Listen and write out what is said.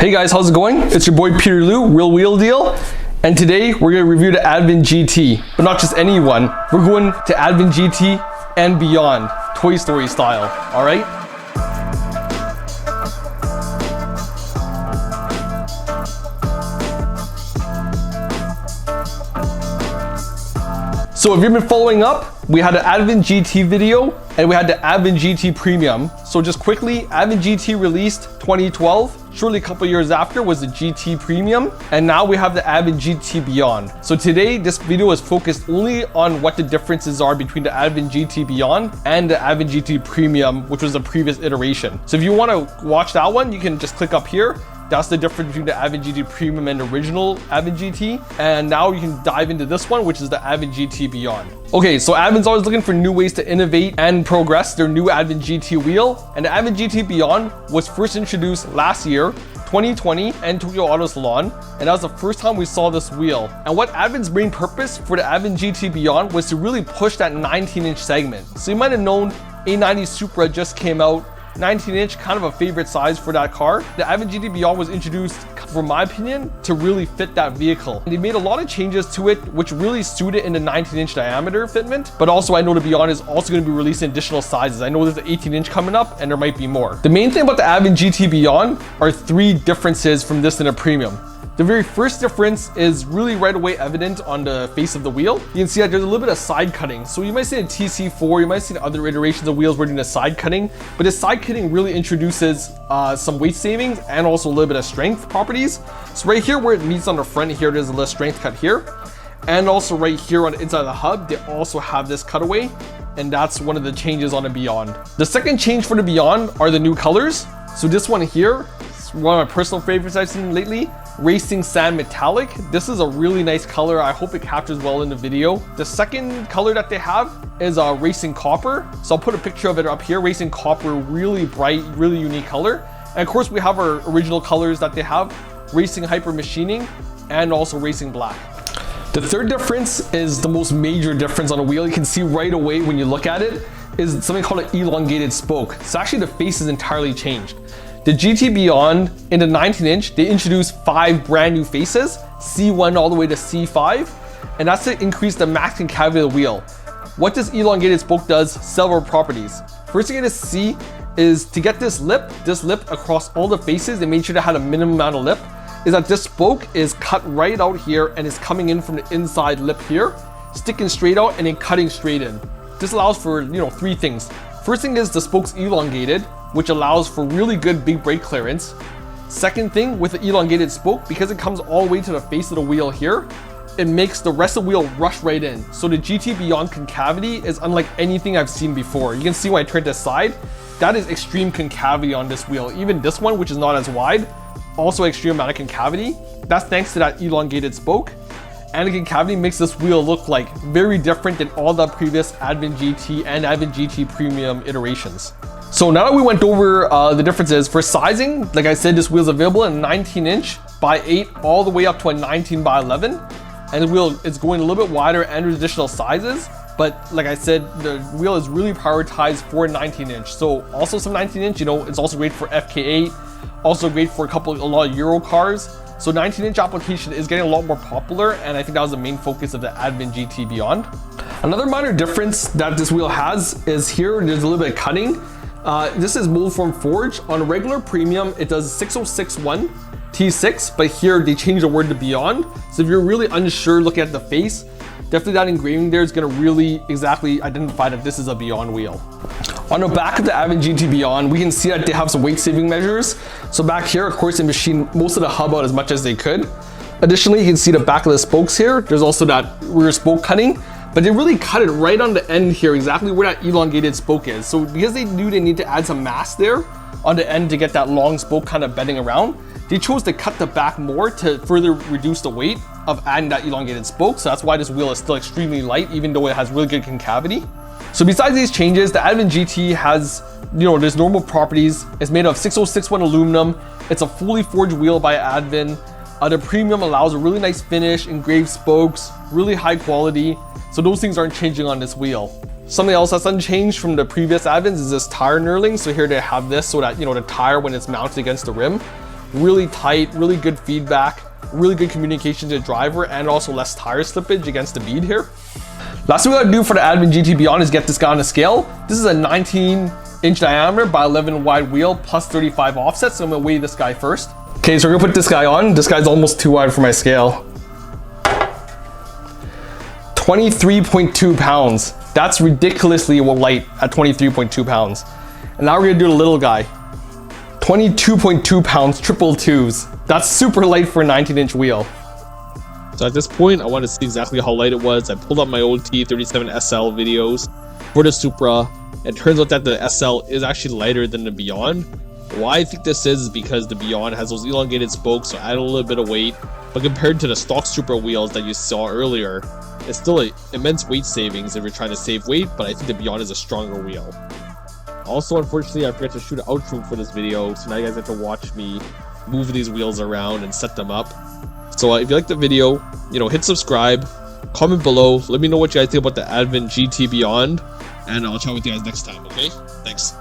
Hey guys, how's it going? It's your boy Peter Lou, Real Wheel Deal. And today we're gonna review the ADVAN GT, but not just any one. We're going to ADVAN GT and Beyond, Toy Story style, all right? So if you've been following up, we had an ADVAN GT video and we had the ADVAN GT Premium. So just quickly, ADVAN GT released 2012. Shortly a couple years after was the GT Premium. And now we have the ADVAN GT Beyond. So today, this video is focused only on what the differences are between the ADVAN GT Beyond and the ADVAN GT Premium, which was the previous iteration. So if you want to watch that one, you can just click up here. That's the difference between the ADVAN GT Premium and the original ADVAN GT. And now you can dive into this one, which is the ADVAN GT Beyond. Okay, so ADVAN's always looking for new ways to innovate and progress their new ADVAN GT wheel. And the ADVAN GT Beyond was first introduced last year, 2020, and Tokyo Auto Salon. And that was the first time we saw this wheel. And what ADVAN's main purpose for the ADVAN GT Beyond was to really push that 19-inch segment. So you might have known A90 Supra just came out. 19-inch, kind of a favorite size for that car. The ADVAN GT Beyond was introduced, for my opinion, to really fit that vehicle. And they made a lot of changes to it, which really suited in the 19-inch diameter fitment. But also, I know the Beyond is also going to be releasing additional sizes. I know there's an 18-inch coming up, and there might be more. The main thing about the ADVAN GT Beyond are three differences from this and a Premium. The very first difference is really right away evident on the face of the wheel. You can see that there's a little bit of side cutting. So you might see in TC4, you might see in other iterations of wheels where doing the side cutting, but this side cutting really introduces some weight savings and also a little bit of strength properties. So right here where it meets on the front here, there's a little strength cut here. And also right here on the inside of the hub, they also have this cutaway. And that's one of the changes on the Beyond. The second change for the Beyond are the new colors. So this one here, is one of my personal favorites I've seen lately. Racing Sand Metallic. This is a really nice color. I hope it captures well in the video. The second color that they have is Racing Copper. So I'll put a picture of it up here. Racing Copper, really bright, really unique color. And of course we have our original colors that they have, Racing Hyper Machining and also Racing Black. The third difference is the most major difference on a wheel. You can see right away when you look at it is something called an elongated spoke. So actually the face is entirely changed. The GT Beyond in the 19-inch, they introduced 5 brand new faces, C1 all the way to C5, and that's to increase the max concavity of the wheel. What this elongated spoke does, several properties. First thing you're gonna see is to get this lip across all the faces, they made sure they had a minimum amount of lip, is that this spoke is cut right out here and is coming in from the inside lip here, sticking straight out and then cutting straight in. This allows for, three things. First thing is the spoke's elongated, which allows for really good big brake clearance. Second thing, with the elongated spoke, because it comes all the way to the face of the wheel here, it makes the rest of the wheel rush right in. So the GT Beyond concavity is unlike anything I've seen before. You can see when I turn this side, that is extreme concavity on this wheel. Even this one, which is not as wide, also extreme amount of concavity. That's thanks to that elongated spoke. And the concavity makes this wheel look like very different than all the previous ADVAN GT and ADVAN GT Premium iterations. So now that we went over the differences for sizing, like I said, this wheel is available in 19-inch by 8 all the way up to a 19 by 11. And the wheel is going a little bit wider and with additional sizes. But like I said, the wheel is really prioritized for 19-inch. So also some 19-inch, it's also great for FK8, also great for a lot of Euro cars. So 19-inch application is getting a lot more popular, and I think that was the main focus of the ADVAN GT Beyond. Another minor difference that this wheel has is here, there's a little bit of cutting. This is mold form forge. On a regular Premium, it does 6061 T6, but here they changed the word to Beyond. So if you're really unsure looking at the face, definitely that engraving there is gonna really exactly identify that this is a Beyond wheel. On the back of the ADVAN GT Beyond, we can see that they have some weight saving measures. So back here, of course, they machined most of the hub out as much as they could. Additionally, you can see the back of the spokes here. There's also that rear spoke cutting, but they really cut it right on the end here, exactly where that elongated spoke is. So because they knew they need to add some mass there on the end to get that long spoke kind of bending around, they chose to cut the back more to further reduce the weight of adding that elongated spoke. So that's why this wheel is still extremely light, even though it has really good concavity. So besides these changes, the ADVAN GT has, there's normal properties. It's made of 6061 aluminum. It's a fully forged wheel by ADVAN. The Premium allows a really nice finish, engraved spokes, really high quality. So those things aren't changing on this wheel. Something else that's unchanged from the previous ADVANs is this tire knurling. So here they have this so that, the tire, when it's mounted against the rim, really tight, really good feedback, really good communication to the driver, and also less tire slippage against the bead here. Last thing we gotta do for the ADVAN GT Beyond is get this guy on a scale. This is a 19-inch diameter by 11 wide wheel plus 35 offsets, so I'm gonna weigh this guy first. Okay, so we're gonna put this guy on. This guy's almost too wide for my scale. 23.2 pounds. That's ridiculously light at 23.2 pounds. And now we're gonna do the little guy. 22.2 pounds, triple twos. That's super light for a 19-inch wheel. So at this point, I want to see exactly how light it was. I pulled up my old T37 SL videos for the Supra. It turns out that the SL is actually lighter than the Beyond. Why I think this is because the Beyond has those elongated spokes, so add a little bit of weight. But compared to the stock Supra wheels that you saw earlier, it's still an immense weight savings if you're trying to save weight, but I think the Beyond is a stronger wheel. Also, unfortunately, I forgot to shoot an outro for this video, so now you guys have to watch me move these wheels around and set them up. So if you like the video, hit subscribe, comment below, let me know what you guys think about the ADVAN GT Beyond, and I'll chat with you guys next time, okay? Thanks.